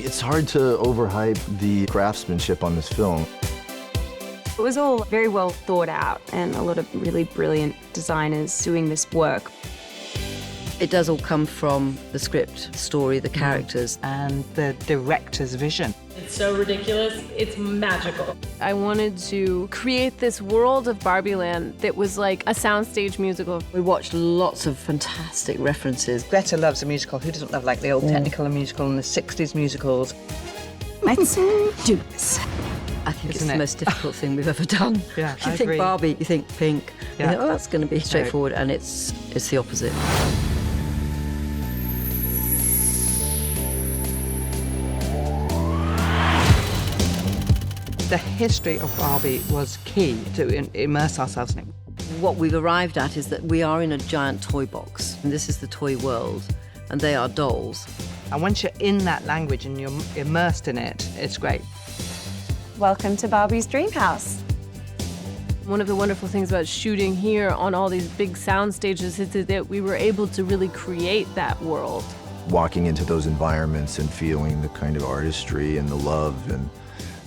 It's hard to overhype the craftsmanship on this film. It was all very well thought out and a lot of really brilliant designers doing this work. It does all come from the script, story, the characters. And the director's vision. It's so ridiculous, it's magical. I wanted to create this world of Barbieland that was like a soundstage musical. We watched lots of fantastic references. Greta loves a musical. Who doesn't love like the old Technicolor musical and the 60s musicals? Let's do this. I think Isn't it's it? the most difficult thing we've ever done. Yeah, You I think agree. Barbie, you think pink. Yeah. You think, oh, that's going to be straightforward, and it's the opposite. The history of Barbie was key to immerse ourselves in it. What we've arrived at is that we are in a giant toy box, and this is the toy world, and they are dolls. And once you're in that language and you're immersed in it, it's great. Welcome to Barbie's Dreamhouse. One of the wonderful things about shooting here on all these big sound stages is that we were able to really create that world. Walking into those environments and feeling the kind of artistry and the love and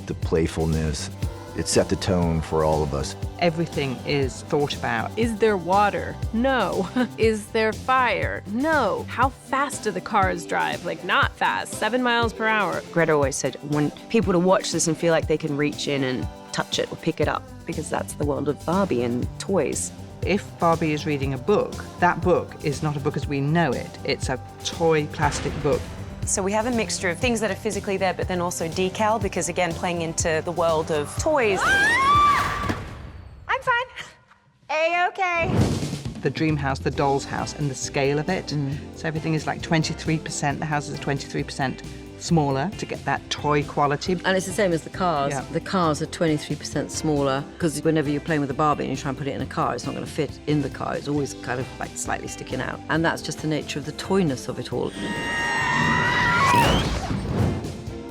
the playfulness, it set the tone for all of us. Everything is thought about. Is there water? No. Is there fire? No. How fast do the cars drive? Like, not fast, 7 miles per hour. Greta always said, I want people to watch this and feel like they can reach in and touch it or pick it up, because that's the world of Barbie and toys. If Barbie is reading a book, that book is not a book as we know it. It's a toy plastic book. So we have a mixture of things that are physically there, but then also decal, because again, playing into the world of toys. I'm fine. A-okay. The dream house, the doll's house, and the scale of it. So everything is like 23%, the houses are 23% smaller to get that toy quality. And it's the same as the cars. Yeah. The cars are 23% smaller, because whenever you're playing with a Barbie and you try and put it in a car, it's not going to fit in the car. It's always kind of like slightly sticking out. And that's just the nature of the toyness of it all.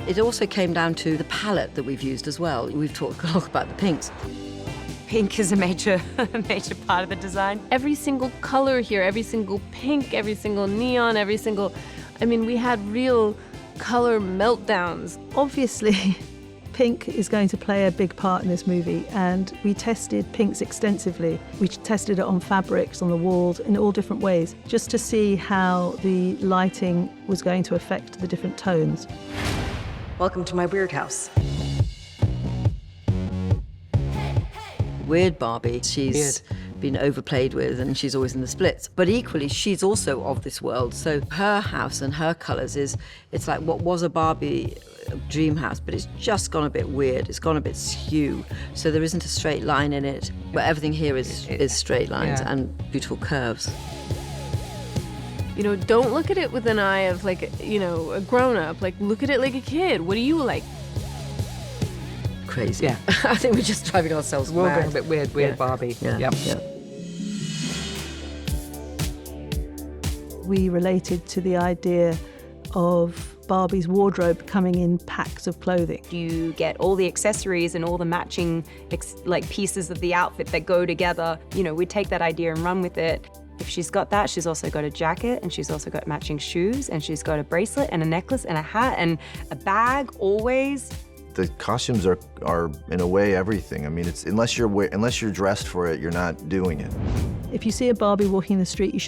It also came down to the palette that we've used as well. We've talked a lot about the pinks. Pink is a major part of the design. Every single color here, every single pink, every single neon, I mean, we had real color meltdowns. Obviously, pink is going to play a big part in this movie, and we tested pinks extensively. We tested it on fabrics, on the walls, in all different ways, just to see how the lighting was going to affect the different tones. Welcome to my weird house. Weird Barbie, she's been overplayed with, and she's always in the splits. But equally, she's also of this world. So her house and her colours it's like what was a Barbie dream house, but it's just gone a bit weird. It's gone a bit skew. So there isn't a straight line in it, but everything here is straight lines and beautiful curves. You know, don't look at it with an eye of like, you know, a grown-up. Like, look at it like a kid. What do you like? Crazy. Yeah. I think we're just driving ourselves We're all mad. going a bit weird, weird Barbie. Yeah. Yep. Yeah. We related to the idea of Barbie's wardrobe coming in packs of clothing. You get all the accessories and all the matching pieces of the outfit that go together. You know, we take that idea and run with it. If she's got that, she's also got a jacket, and she's also got matching shoes, and she's got a bracelet and a necklace and a hat and a bag always. The costumes are in a way everything. I mean, it's unless you're dressed for it, you're not doing it. If you see a Barbie walking the street, you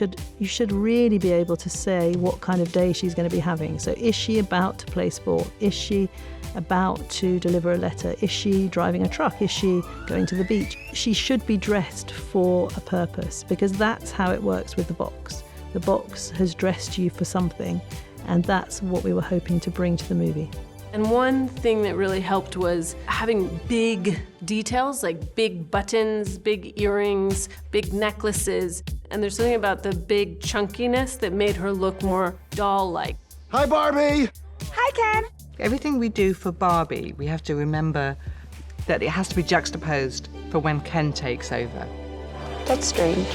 should really be able to say what kind of day she's going to be having. So is she about to play sport? Is she about to deliver a letter? Is she driving a truck? Is she going to the beach? She should be dressed for a purpose, because that's how it works with the box. The box has dressed you for something, and that's what we were hoping to bring to the movie. And one thing that really helped was having big details, like big buttons, big earrings, big necklaces. And there's something about the big chunkiness that made her look more doll-like. Hi, Barbie! Hi, Ken. Everything we do for Barbie, we have to remember that it has to be juxtaposed for when Ken takes over. That's strange.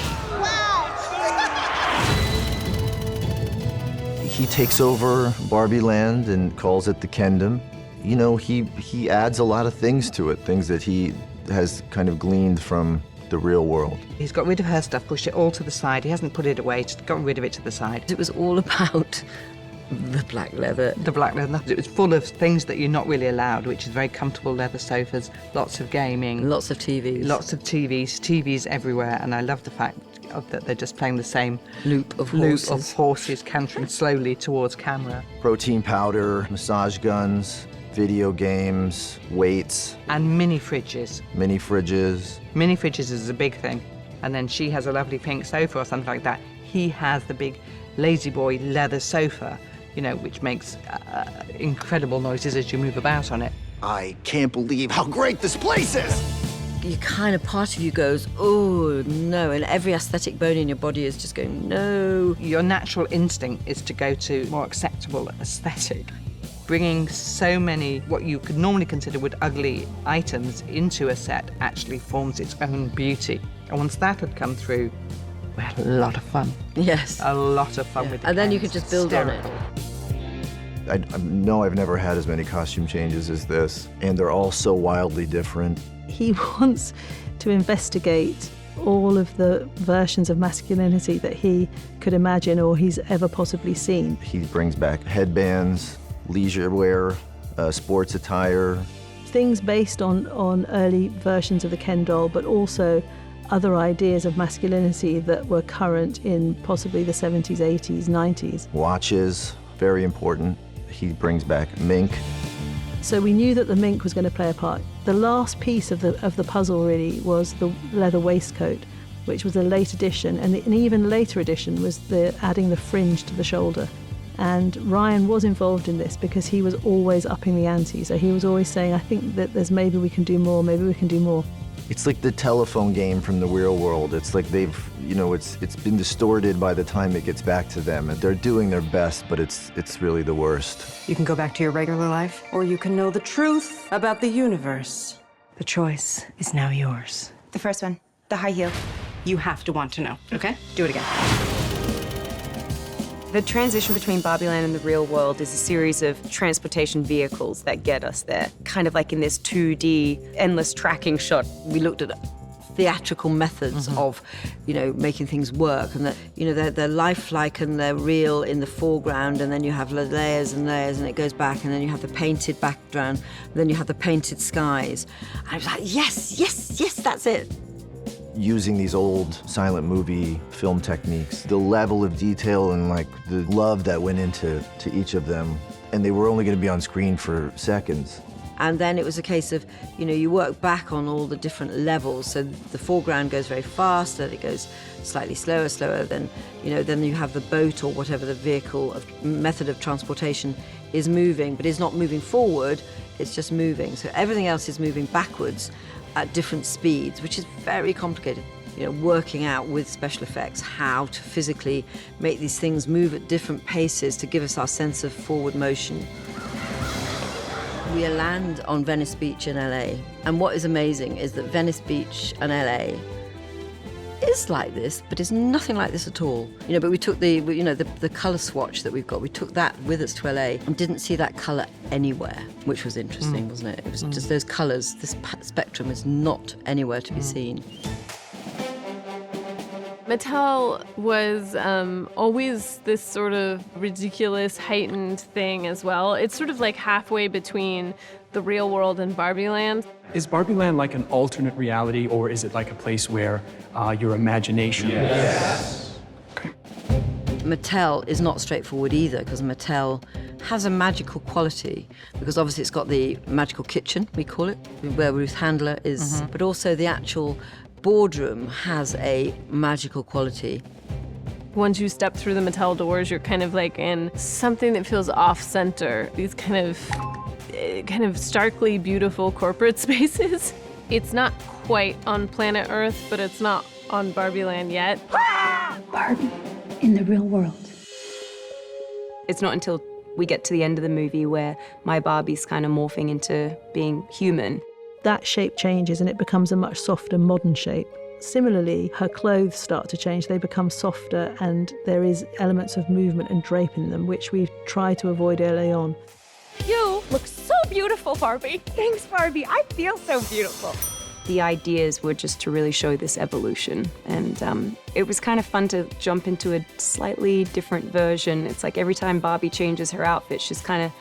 He takes over Barbieland and calls it the Kendom. You know, he adds a lot of things to it, things that he has kind of gleaned from the real world. He's got rid of her stuff, pushed it all to the side. He hasn't put it away, just got rid of it to the side. It was all about The black leather. The black leather. It was full of things that you're not really allowed, which is very comfortable leather sofas, lots of gaming. Lots of TVs. Lots of TVs everywhere, and I love the fact that they're just playing the same loop of horses cantering slowly towards camera. Protein powder, massage guns, video games, weights. And mini fridges. Mini fridges. Mini fridges is a big thing. And then she has a lovely pink sofa or something like that. He has the big lazy boy leather sofa, you know, which makes incredible noises as you move about on it. I can't believe how great this place is! You kind of, part of you goes, oh, no, and every aesthetic bone in your body is just going, no. Your natural instinct is to go to more acceptable aesthetic. Bringing so many, what you could normally consider would ugly items into a set actually forms its own beauty. And once that had come through, we had a lot of fun. Yes. A lot of fun with the And then you cans. could just build on it. I know I've never had as many costume changes as this, and they're all so wildly different. He wants to investigate all of the versions of masculinity that he could imagine or he's ever possibly seen. He brings back headbands, leisure wear, sports attire. Things based on early versions of the Ken doll, but also other ideas of masculinity that were current in possibly the 70s, 80s, 90s. Watches, very important. He brings back mink. So we knew that the mink was going to play a part. The last piece of the puzzle really was the leather waistcoat, which was a late addition, and an even later addition was adding the fringe to the shoulder. And Ryan was involved in this because he was always upping the ante. So he was always saying, I think that maybe we can do more, maybe we can do more. It's like the telephone game from the real world. It's like it's been distorted by the time it gets back to them. And they're doing their best, but it's really the worst. You can go back to your regular life, or you can know the truth about the universe. The choice is now yours. The first one, the high heel. You have to want to know, okay? Do it again. The transition between Barbieland and the real world is a series of transportation vehicles that get us there, kind of like in this 2D endless tracking shot. We looked at theatrical methods of, making things work, and that, they're lifelike and they're real in the foreground, and then you have layers and layers, and it goes back, and then you have the painted background, and then you have the painted skies. I was like, yes, yes, yes, that's it. Using these old silent movie film techniques, the level of detail and the love that went into each of them, and they were only going to be on screen for seconds. And then it was a case of, you work back on all the different levels. So the foreground goes very fast, and it goes slightly slower. Then, then you have the boat or whatever the vehicle method of transportation is moving, but it's not moving forward, it's just moving. So everything else is moving backwards at different speeds, which is very complicated. Working out with special effects how to physically make these things move at different paces to give us our sense of forward motion. We land on Venice Beach in LA, and what is amazing is that Venice Beach and LA is like this, but it's nothing like this at all. But we took the color swatch that we've got, we took that with us to LA and didn't see that color anywhere, which was interesting, wasn't it? It was just those colors, this spectrum is not anywhere to be seen. Mattel was always this sort of ridiculous, heightened thing as well. It's sort of like halfway between the real world and Barbieland. Is Barbieland like an alternate reality, or is it like a place where your imagination... Yes. Okay. Mattel is not straightforward either, because Mattel has a magical quality, because obviously it's got the magical kitchen, we call it, where Ruth Handler is, but also the actual boardroom has a magical quality. Once you step through the Mattel doors, you're kind of like in something that feels off-center. These kind of starkly beautiful corporate spaces. It's not quite on planet Earth, but it's not on Barbieland yet. Barbie in the real world. It's not until we get to the end of the movie where my Barbie's kind of morphing into being human. That shape changes and it becomes a much softer modern shape. Similarly, her clothes start to change. They become softer, and there is elements of movement and drape in them, which we've tried to avoid early on. You look so beautiful, Barbie. Thanks, Barbie. I feel so beautiful. The ideas were just to really show this evolution. And it was kind of fun to jump into a slightly different version. It's like every time Barbie changes her outfit, she's kind of,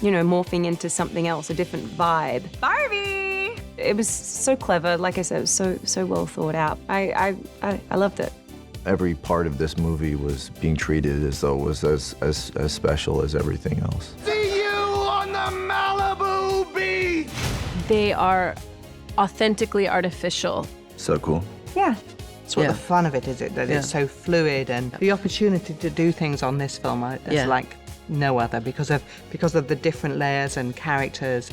you know, morphing into something else, a different vibe. Barbie! It was so clever. Like I said, it was so well thought out. I loved it. Every part of this movie was being treated as though it was as special as everything else. See you on the Malibu Beach! They are authentically artificial. So cool. Yeah. That's what the fun of it is, that it's so fluid, and the opportunity to do things on this film is like no other because of the different layers and characters.